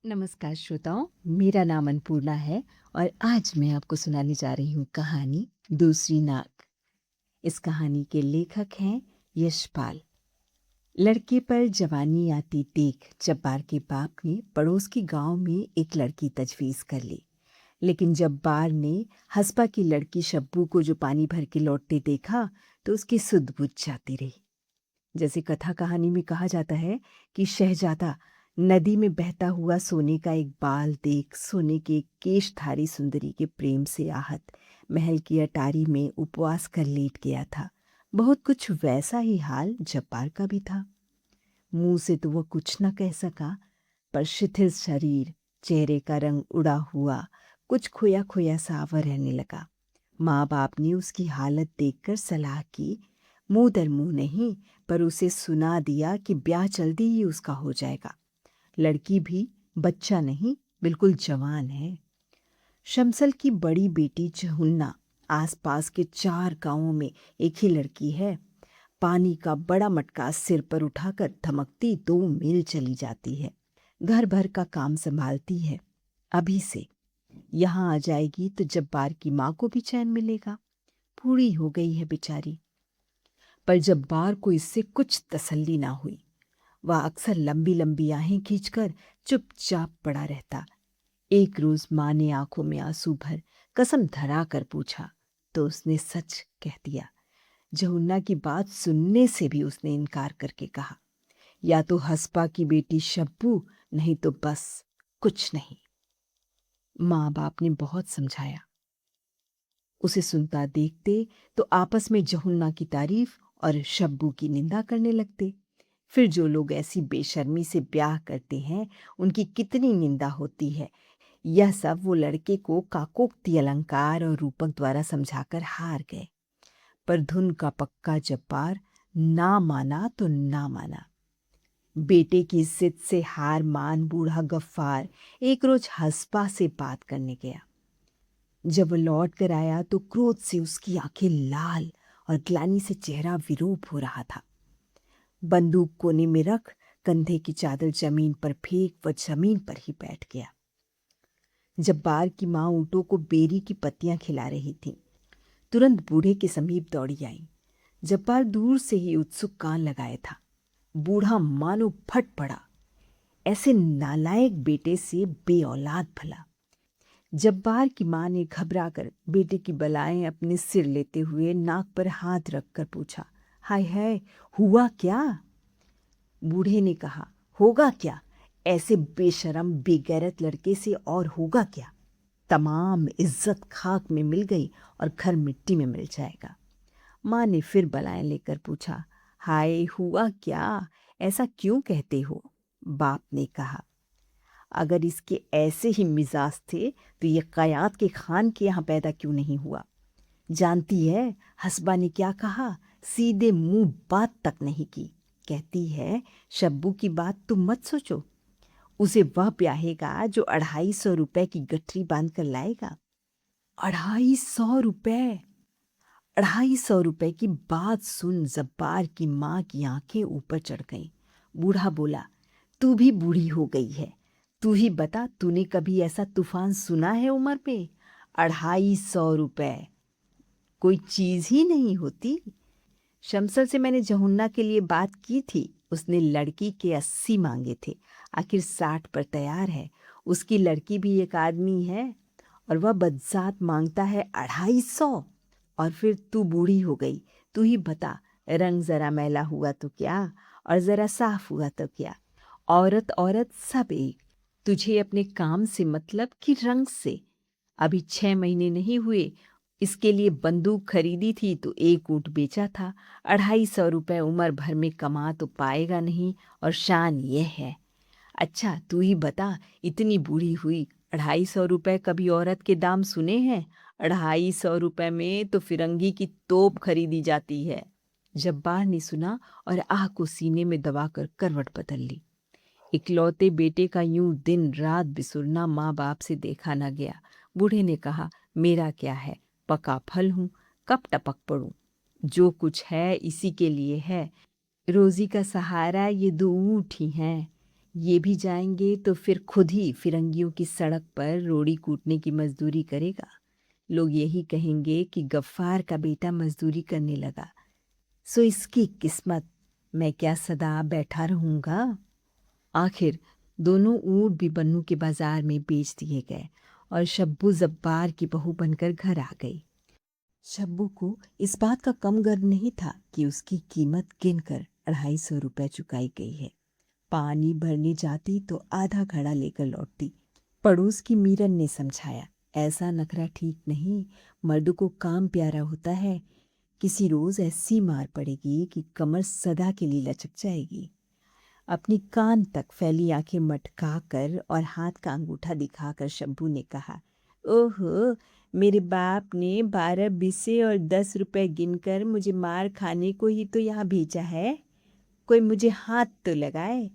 नमस्कार श्रोताओं, मेरा नाम अन्नपूर्णा है और आज मैं आपको सुनाने जा रही हूँ कहानी दूसरी नाक। इस कहानी के लेखक हैं यशपाल। लड़के पर जवानी आती देख जब्बार के बाप ने पड़ोस के गांव में एक लड़की तजवीज़ कर ली। लेकिन जब्बार ने हस्बा की लड़की शब्बू को जो पानी भर के लौटते देखा तो उसकी सुध बुझ जाती रही। जैसे कथा कहानी में कहा जाता है कि शहजादा नदी में बहता हुआ सोने का एक बाल देख सोने के केशधारी सुंदरी के प्रेम से आहत महल की अटारी में उपवास कर लेट गया था। बहुत कुछ वैसा ही हाल जब्बार का भी था। मुंह से तो वह कुछ न कह सका, पर शिथिल शरीर, चेहरे का रंग उड़ा हुआ, कुछ खोया खोया सा अवर रहने लगा। माँ बाप ने उसकी हालत देखकर सलाह की, मुंह दर मुंह नहीं, पर उसे सुना दिया कि ब्याह जल्दी ही उसका हो जाएगा। लड़की भी बच्चा नहीं, बिल्कुल जवान है। शमसल की बड़ी बेटी जहुन्ना आसपास के 4 गांवों में एक ही लड़की है। पानी का बड़ा मटका सिर पर उठाकर धमकती 2 मील चली जाती है। घर भर का काम संभालती है। अभी से यहाँ आ जाएगी तो जब्बार की माँ को भी चैन मिलेगा। बूढ़ी हो गई है बेचारी। पर जब्बार को इससे कुछ तसल्ली ना हुई। वह अक्सर लंबी लंबी आहें खींचकर चुपचाप पड़ा रहता। एक रोज माँ ने आंखों में आंसू भर कसम धरा कर पूछा तो उसने सच कह दिया। जहुन्ना की बात सुनने से भी उसने इनकार करके कहा, या तो हस्पा की बेटी शब्बू, नहीं तो बस कुछ नहीं। माँ बाप ने बहुत समझाया। उसे सुनता देखते तो आपस में जहुन्ना की तारीफ और शब्बू की निंदा करने लगते। फिर जो लोग ऐसी बेशर्मी से ब्याह करते हैं उनकी कितनी निंदा होती है, यह सब वो लड़के को काकोक्ति अलंकार और रूपक द्वारा समझाकर हार गए। पर धुन का पक्का जब्बार ना माना तो ना माना। बेटे की जिद से हार मान बूढ़ा गफ्फार एक रोज हस्पा से बात करने गया। जब वह लौट कर आया तो क्रोध से उसकी आंखें लाल और ग्लानि से चेहरा विरूप हो रहा था। बंदूक कोने में रख कंधे की चादर जमीन पर फेंक वह जमीन पर ही बैठ गया। जब्बार की माँ ऊँटों को बेरी की पत्तियां खिला रही थी। तुरंत बूढ़े के समीप दौड़ी आई। जब्बार दूर से ही उत्सुक कान लगाए था। बूढ़ा मानो फट पड़ा। ऐसे नालायक बेटे से बेऔलाद भला। जब्बार की माँ ने घबरा कर बेटे की बलाएं अपने सिर लेते हुए नाक पर हाथ रखकर पूछा, हाय हाय, हुआ क्या? बूढ़े ने कहा, होगा क्या? ऐसे बेशरम बेगैरत लड़के से और होगा क्या? तमाम इज्जत खाक में मिल गई और घर मिट्टी में मिल जाएगा। माँ ने फिर बलाएं लेकर पूछा, हाय, हुआ क्या? ऐसा क्यों कहते हो? बाप ने कहा, अगर इसके ऐसे ही मिजाज थे तो ये कयात के खान के यहाँ पैदा क्यों नहीं हुआ? जानती है हस्बा ने क्या कहा? सीधे मुंह बात तक नहीं की। कहती है, शब्बू की बात तुम मत सोचो, उसे वह ब्याहेगा जो 250 रुपए की गठरी बांध कर लाएगा। 250 रुपए! 250 रुपए की बात सुन जब्बार की माँ की आंखें ऊपर चढ़ गईं। बूढ़ा बोला, तू भी बूढ़ी हो गई है, तू ही बता, तूने कभी ऐसा तूफान सुना है उम्र में? 250 रुपए कोई चीज ही नहीं होती। शमसल से मैंने जहुन्ना के लिए बात की थी, उसने लड़की के 80 मांगे थे, आखिर 60 पर तैयार है। उसकी लड़की भी एक आदमी है और वह बदजात मांगता है 250। और फिर तू बूढ़ी हो गई, तू ही बता, रंग जरा मैला हुआ तो क्या और जरा साफ हुआ तो क्या? औरत औरत सब एक। तुझे अपने काम से मतलब कि रंग से? अभी 6 महीने नहीं हुए, इसके लिए बंदूक खरीदी थी तो एक ऊँट बेचा था। 250 रुपए उम्र भर में कमा तो पाएगा नहीं, और शान ये है। अच्छा तू ही बता, इतनी बूढ़ी हुई, 250 रुपए कभी औरत के दाम सुने हैं? 250 रुपए में तो फिरंगी की तोप खरीदी जाती है। जब्बार ने सुना और आह को सीने में दबाकर करवट बदल ली। इकलौते बेटे का यूं दिन रात बिसुरना माँ बाप से देखा न गया। बूढ़े ने कहा, मेरा क्या है, पका फल हूँ, कब टपक पड़ूं। जो कुछ है इसी के लिए है। रोजी का सहारा ये 2 ऊँट ही हैं। ये भी जाएंगे तो फिर खुद ही फिरंगियों की सड़क पर रोड़ी कूटने की मजदूरी करेगा। लोग यही कहेंगे कि गफ्फार का बेटा मजदूरी करने लगा। सो इसकी किस्मत, मैं क्या सदा बैठा रहूंगा? आखिर दोनों ऊँट भी बन्नू के बाजार में बेच दिए गए और शब्बू जब्बार की बहू बनकर घर आ गई। शब्बू को इस बात का कम गर्व नहीं था कि उसकी कीमत गिनकर 250 रुपये चुकाई गई है। पानी भरने जाती तो आधा घड़ा लेकर लौटती। पड़ोस की मीरन ने समझाया, ऐसा नखरा ठीक नहीं, मर्द को काम प्यारा होता है। किसी रोज ऐसी मार पड़ेगी कि कमर सदा के लिए लचक जाएगी। अपनी कान तक फैली आंखें मटका कर और हाथ का अंगूठा दिखाकर शंभू ने कहा, ओहो, मेरे बाप ने 12 बिसे और 10 रुपए गिनकर मुझे मार खाने को ही तो यहाँ भेजा है। कोई मुझे हाथ तो लगाए।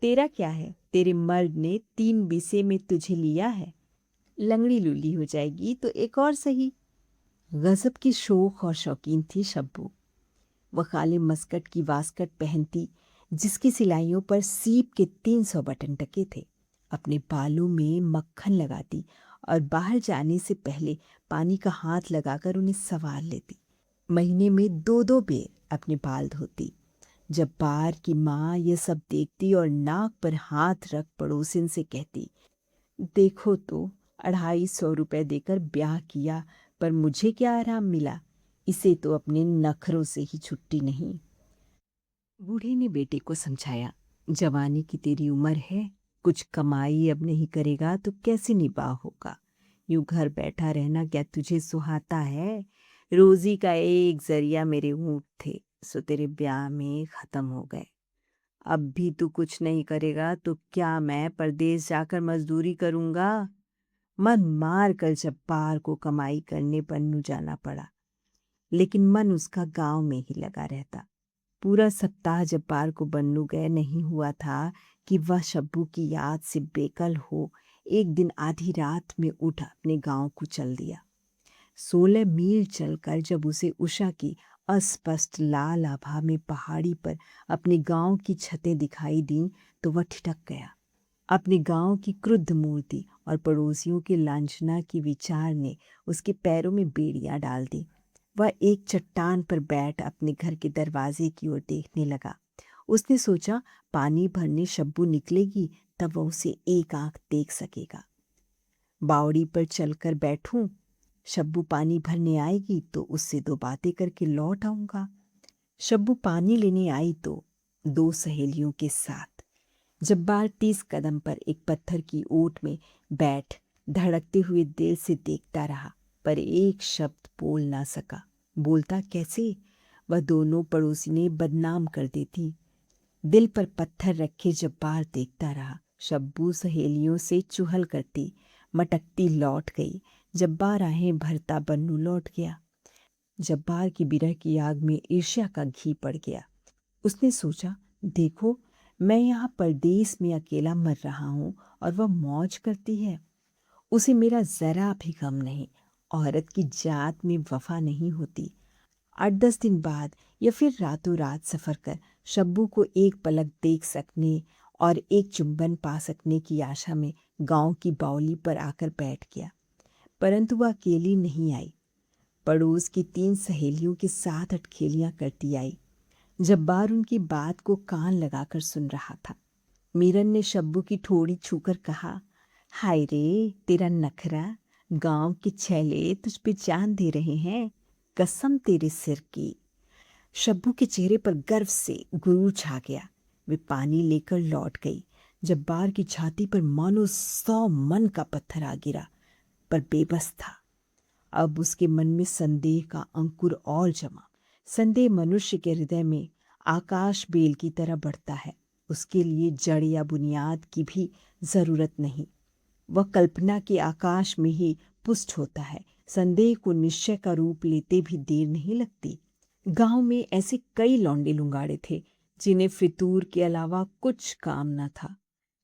तेरा क्या है? तेरे मर्द ने 3 बिसे में तुझे लिया है। लंगड़ी लूली हो जाएगी तो एक और सही। गजब की शौक और शौकीन थी शब्बू। वह काले मस्कट की वास्कट पहनती जिसकी सिलाइयों पर सीप के 300 बटन टके थे। अपने बालों में मक्खन लगाती और बाहर जाने से पहले पानी का हाथ लगाकर उन्हें संवार लेती। महीने में 2-2 बेर अपने बाल धोती। जब्बार की माँ यह सब देखती और नाक पर हाथ रख पड़ोसिन से कहती, देखो तो, 250 रुपये देकर ब्याह किया, पर मुझे क्या आराम मिला। इसे तो अपने नखरों से ही छुट्टी नहीं। बूढ़े ने बेटे को समझाया, जवानी की तेरी उम्र है, कुछ कमाई अब नहीं करेगा तो कैसे निबाह होगा। यूं घर बैठा रहना क्या तुझे सुहाता है? रोजी का एक जरिया मेरे ऊँट थे, सो तेरे ब्याह में खत्म हो गए। अब भी तू कुछ नहीं करेगा तो क्या मैं परदेश जाकर मजदूरी करूंगा? मन मार कर जब्बार को कमाई करने पन्नू जाना पड़ा, लेकिन मन उसका गांव में ही लगा रहता। पूरा सप्ताह जब्बार को बन्नू गए नहीं हुआ था कि वह शब्बू की याद से बेकल हो एक दिन आधी रात में उठ अपने गांव को चल दिया। 16 मील चलकर जब उसे उषा की अस्पष्ट लाल आभा में पहाड़ी पर अपने गांव की छतें दिखाई दीं तो वह ठिठक गया। अपने गांव की क्रुद्ध मूर्ति और पड़ोसियों की लांछना की विचार ने उसके पैरों में बेड़ियां डाल दी। वह एक चट्टान पर बैठ अपने घर के दरवाजे की ओर देखने लगा। उसने सोचा, पानी भरने शब्बू निकलेगी तब वह उसे एक आंख देख सकेगा। बावड़ी पर चलकर बैठूं, शब्बू पानी भरने आएगी तो उससे 2 बातें करके लौट आऊंगा। शब्बू पानी लेने आई तो 2 सहेलियों के साथ। जब्बार 30 कदम पर एक पत्थर की ओट में बैठ धड़कते हुए दिल से देखता रहा, पर एक शब्द बोल ना सका। बोलता कैसे? वह दोनों पड़ोसिनें बदनाम कर देती। दिल पर पत्थर रखे जब्बार देखता रहा। शब्बू सहेलियों से चुहल करती मटकती लौट गई। जब्बार आहें भरता बन्नू लौट गया। जब्बार की बिरह की आग में ईर्ष्या का घी पड़ गया। उसने सोचा, देखो, मैं यहाँ परदेश में अकेला मर रहा हूँ और वह मौज करती है। उसे मेरा जरा भी गम नहीं। औरत की जात में वफा नहीं होती। 8-10 दिन बाद या फिर रातों रात सफर कर शब्बू को एक पलक देख सकने और एक चुंबन पा सकने की आशा में गांव की बावली पर आकर बैठ गया। परंतु वह अकेली नहीं आई। पड़ोस की 3 सहेलियों के साथ अटखेलियां करती आई। जब्बार उनकी बात को कान लगाकर सुन रहा था। मीरन ने शब्बू की ठोड़ी छूकर कहा, हाय रे, तेरा नखरा, गांव के छैले तुझ पे जान दे रहे हैं, कसम तेरे सिर की। शब्बू के चेहरे पर गर्व से गुरूर छा गया। वे पानी लेकर लौट गई। जब्बार की छाती पर मानो 100 मन का पत्थर आ गिरा, पर बेबस था। अब उसके मन में संदेह का अंकुर और जमा। संदेह मनुष्य के हृदय में आकाश बेल की तरह बढ़ता है। उसके लिए जड़ या बुनियाद की भी जरूरत नहीं। वह कल्पना के आकाश में ही पुष्ट होता है। संदेह को निश्चय का रूप लेते भी देर नहीं लगती। गांव में ऐसे कई लौंडे लुंगाड़े थे जिन्हें फितूर के अलावा कुछ काम न था।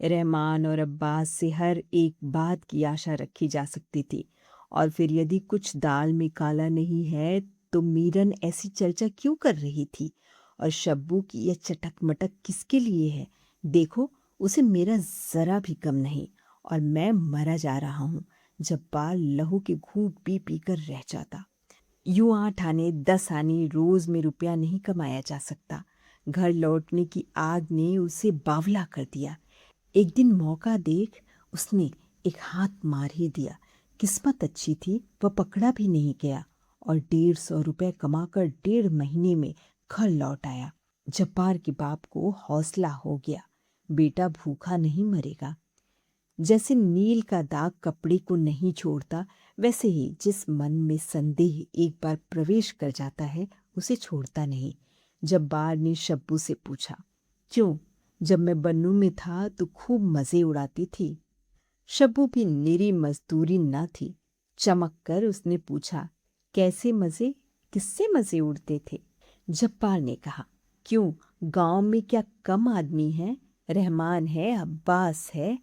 रहमान और अब्बास से हर एक बात की आशा रखी जा सकती थी, और फिर यदि कुछ दाल में काला नहीं है तो मीरन ऐसी चर्चा क्यों कर रही थी? और शब्बू की यह चटक मटक किसके लिए है? देखो, उसे मेरा ज़रा भी गम नहीं और मैं मरा जा रहा हूँ। जब्बार लहू के घूंट पी पी कर रह जाता। यूं 8 आने 10 आने रोज में रुपया नहीं कमाया जा सकता। घर लौटने की आग ने उसे बावला कर दिया। एक दिन मौका देख उसने एक हाथ मार ही दिया। किस्मत अच्छी थी, वह पकड़ा भी नहीं गया और 150 रुपये कमाकर 1.5 महीने में घर लौट आया। जब्बार के बाप को हौसला हो गया, बेटा भूखा नहीं मरेगा। जैसे नील का दाग कपड़े को नहीं छोड़ता, वैसे ही जिस मन में संदेह एक बार प्रवेश कर जाता है उसे छोड़ता नहीं। जब्बार ने शब्बू से पूछा, क्यों, जब मैं बन्नू में था तो खूब मजे उड़ाती थी। शब्बू भी निरी मजदूरी न थी। चमक कर उसने पूछा, कैसे मजे, किससे मजे उड़ते थे। जब्बार ने कहा, क्यों, गांव में क्या कम आदमी हैं, रहमान है, अब्बास है,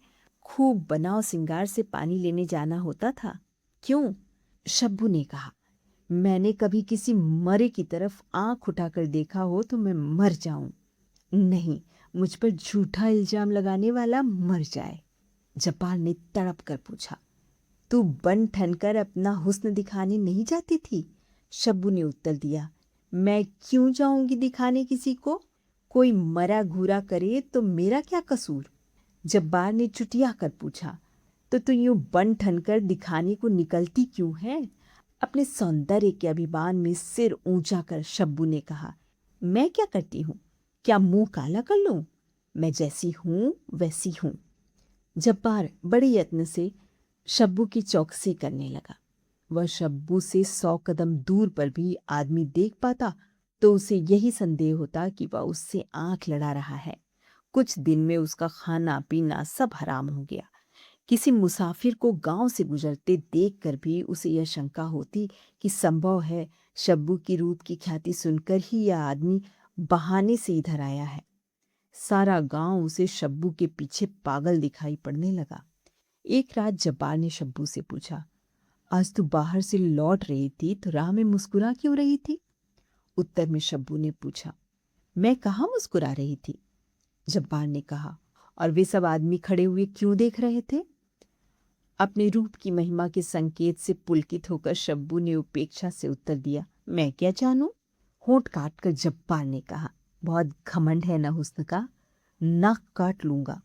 खूब बनाव सिंगार से पानी लेने जाना होता था। क्यों। शब्बू ने कहा, मैंने कभी किसी मरे की तरफ आंख उठाकर देखा हो तो मैं मर जाऊं। नहीं, मुझ पर झूठा इल्जाम लगाने वाला मर जाए। जब्बार ने तड़प कर पूछा, तू बन ठनकर अपना हुस्न दिखाने नहीं जाती थी। शब्बू ने उत्तर दिया, मैं क्यों जाऊंगी दिखाने किसी को, कोई मरा घूरा करे तो मेरा क्या कसूर। जब्बार ने चुटिया कर पूछा, तो तू यूं बन ठनकर दिखाने को निकलती क्यों है। अपने सौंदर्य के अभिमान में सिर ऊंचा कर शब्बू ने कहा, मैं क्या करती हूँ, क्या मुंह काला कर लूं, मैं जैसी हूं वैसी हूं। जब्बार बड़े यत्न से शब्बू की चौकसी करने लगा। वह शब्बू से 100 कदम दूर पर भी आदमी देख पाता तो उसे यही संदेह होता कि वह उससे आंख लड़ा रहा है। कुछ दिन में उसका खाना पीना सब हराम हो गया। किसी मुसाफिर को गांव से गुजरते देखकर भी उसे यह शंका होती कि संभव है शब्बू की रूप की ख्याति सुनकर ही यह आदमी बहाने से इधर आया है। सारा गांव उसे शब्बू के पीछे पागल दिखाई पड़ने लगा। एक रात जब्बार ने शब्बू से पूछा, आज तू बाहर से लौट रही थी तो राह में मुस्कुरा क्यों रही थी। उत्तर में शब्बू ने पूछा, मैं कहाँ मुस्कुरा रही थी। जब्बार ने कहा, और वे सब आदमी खड़े हुए क्यों देख रहे थे। अपने रूप की महिमा के संकेत से पुलकित होकर शब्बू ने उपेक्षा से उत्तर दिया, मैं क्या जानूं। होंठ काट कर जब्बार ने कहा, बहुत घमंड है न हुस्न का, नाक काट लूंगा।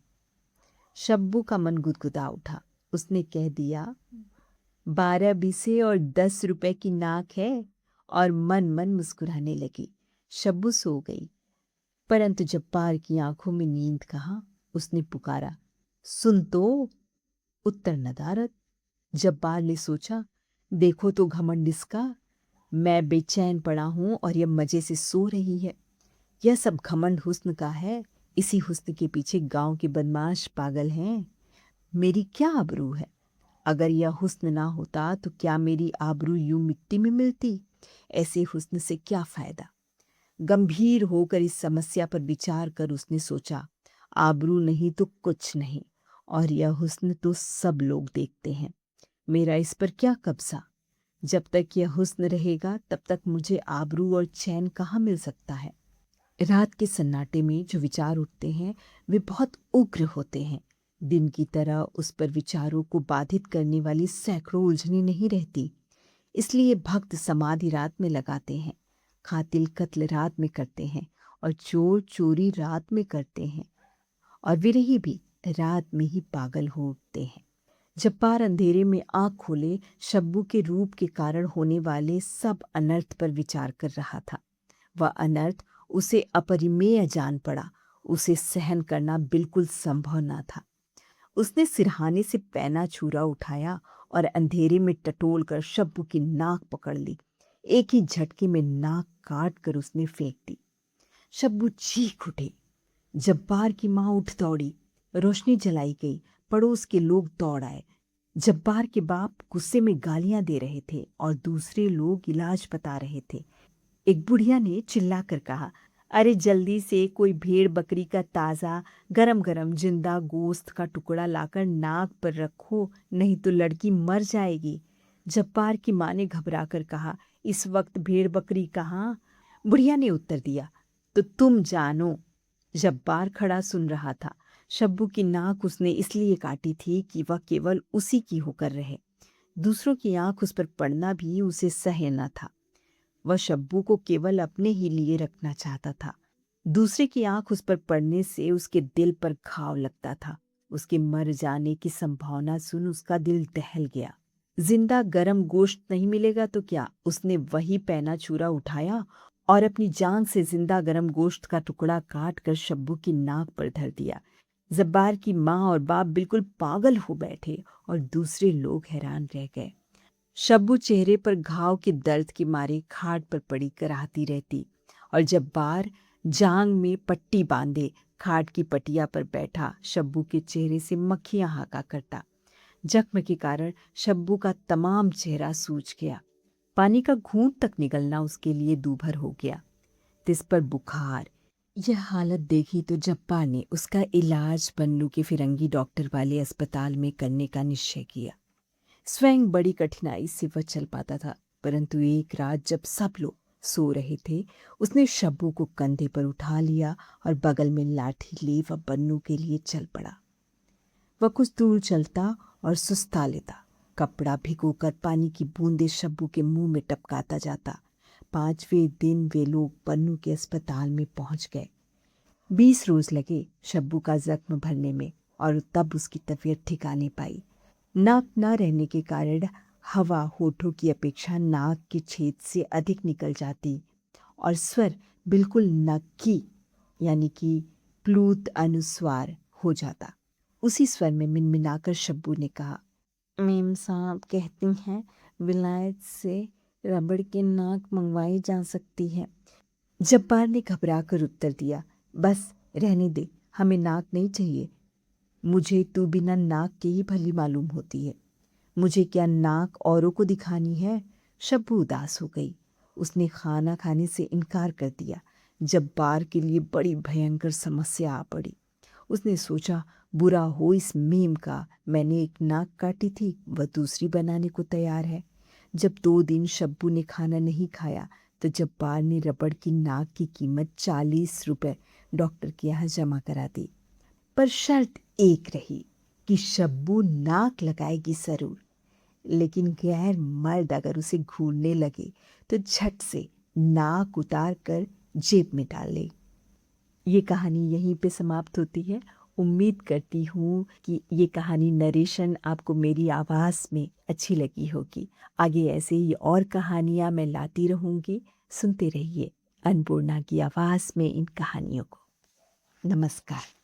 शब्बू का मन गुदगुदा उठा। उसने कह दिया, 12 बीसे और 10 रुपए की नाक है, और मन मन मुस्कुराने लगी। शब्बू सो गई, परंतु जब्बार की आंखों में नींद कहाँ। उसने पुकारा, सुन तो। उत्तर नदारद। जब्बार ने सोचा, देखो तो घमंड इसका, मैं बेचैन पड़ा हूं और यह मजे से सो रही है। यह सब घमंड हुस्न का है। इसी हुस्न के पीछे गांव के बदमाश पागल हैं। मेरी क्या आबरू है। अगर यह हुस्न ना होता तो क्या मेरी आबरू यूं मिट्टी में मिलती। ऐसे हुस्न से क्या फायदा। गंभीर होकर इस समस्या पर विचार कर उसने सोचा, आबरू नहीं तो कुछ नहीं, और यह हुस्न तो सब लोग देखते हैं। मेरा इस पर क्या कब्जा। जब तक यह हुस्न रहेगा तब तक मुझे आबरू और चैन कहाँ मिल सकता है। रात के सन्नाटे में जो विचार उठते हैं वे बहुत उग्र होते हैं। दिन की तरह उस पर विचारों को बाधित करने वाली सैकड़ों उलझनें नहीं रहती। इसलिए भक्त समाधि रात में लगाते हैं, कातिल कत्ल रात में करते हैं, और चोर चोरी रात में करते हैं, और विरही भी रात में ही पागल हो उठते हैं। जब्बार अंधेरे में आँख खोले शब्बू के रूप के कारण होने वाले सब अनर्थ पर विचार कर रहा था। वह अनर्थ उसे अपरिमेय जान पड़ा। उसे सहन करना बिल्कुल संभव न था। उसने सिरहाने से पैना छुरा उठाया और अंधेरे में टटोल कर शब्बू की नाक पकड़ ली। एक ही झटके में नाक काट कर उसने फेंक दी। शब्बू चीख उठे। जब्बार की माँ उठ दौड़ी। रोशनी जलाई गई। पड़ोस के लोग दौड़ आए। जब्बार के बाप गुस्से में गालियां दे रहे थे और दूसरे लोग इलाज बता रहे थे। एक बुढ़िया ने चिल्लाकर कहा, अरे जल्दी से कोई भेड़ बकरी का ताज़ा गरम गरम जिंदा गोश्त का टुकड़ा लाकर नाक पर रखो, नहीं तो लड़की मर जाएगी। जब्बार की माँ ने घबरा कर कहा, इस वक्त भेड़ बकरी कहाँ। बुढ़िया ने उत्तर दिया, तो तुम जानो। जब्बार खड़ा सुन रहा था। शब्बू की नाक उसने इसलिए काटी थी कि वह केवल उसी की होकर रहे। दूसरों की आंख उस पर पड़ना भी उसे सह्य न था। वह शब्बू को केवल अपने ही लिए रखना चाहता था। दूसरे की आंख उस पर पड़ने से उसके दिल पर घाव लगता था। उसके मर जाने की संभावना सुन उसका दिल दहल गया। जिंदा गरम गोश्त नहीं मिलेगा तो क्या, उसने वही पैना चूरा उठाया और अपनी जान से जिंदा गरम गोश्त का टुकड़ा काट कर शब्बू की नाक पर धर दिया। जब्बार की माँ और बाप बिल्कुल पागल हो बैठे और दूसरे लोग हैरान रह गए। शब्बू चेहरे पर घाव के दर्द के मारे खाट पर पड़ी कराहती रहती और जब्बार जांग में पट्टी बांधे खाट की पटिया पर बैठा शब्बू के चेहरे से मक्खियां हाका करता। जख्म के कारण शब्बू का तमाम चेहरा सूज गया। पानी का घूंट तक निकलना उसके लिए दूभर हो गया। तिस पर बुखार। यह हालत देखी तो जब्बार ने उसका इलाज बन्नू के फिरंगी डॉक्टर वाले अस्पताल में करने का निश्चय किया। स्वयं बड़ी कठिनाई से वह चल पाता था, परंतु एक रात जब सब लोग सो रहे थे, उसने शब्बू को कंधे पर उठा लिया और बगल में लाठी ले वह बन्नू के लिए चल पड़ा। वह कुछ दूर चलता और सुस्ता लेता। कपड़ा भिगोकर पानी की बूंदें शब्बू के मुंह में टपकाता जाता। 5वें दिन वे लोग बन्नू के अस्पताल में पहुंच गए। 20 रोज लगे शब्बू का जख्म भरने में और तब उसकी तबीयत ठिकाने पाई। नाक न रहने के कारण हवा होठों की अपेक्षा नाक के छेद से अधिक निकल जाती और स्वर बिल्कुल नक्की यानी कि प्लूत अनुस्वार हो जाता। उसी स्वर में मिनमिनाकर शब्बू ने कहा, मेम साहब कहती हैं विलायत से रबड़ के नाक मंगवाई जा सकती है। जब्बार ने घबरा कर उत्तर दिया, बस रहने दे, हमें नाक नहीं चाहिए। मुझे तू बिना नाक के ही भली मालूम होती है। मुझे क्या नाक औरों को दिखानी है? शब्बू उदास हो गई। उसने खाना खाने से इनकार कर दिया। जब्बार के लिए बड़ी भयंकर समस्या आ पड़ी। उसने सोचा, बुरा हो इस मेम का, मैंने एक नाक काटी थी, वह दूसरी बनाने को तैयार है। जब 2 दिन शब्बू ने खाना नहीं खाया तो जब्बार ने रबड़ की नाक की कीमत 40 रुपए डॉक्टर के यहाँ जमा करा दी। पर शर्त एक रही कि शब्बू नाक लगाएगी जरूर, लेकिन गैर मर्द अगर उसे घूरने लगे तो झट से नाक उतार कर जेब में डाल ले। ये कहानी यहीं पे समाप्त होती है। उम्मीद करती हूँ कि ये कहानी नरेशन आपको मेरी आवाज़ में अच्छी लगी होगी। आगे ऐसे ही और कहानियाँ मैं लाती रहूँगी। सुनते रहिए अन्नपूर्णा की आवाज़ में इन कहानियों को। नमस्कार।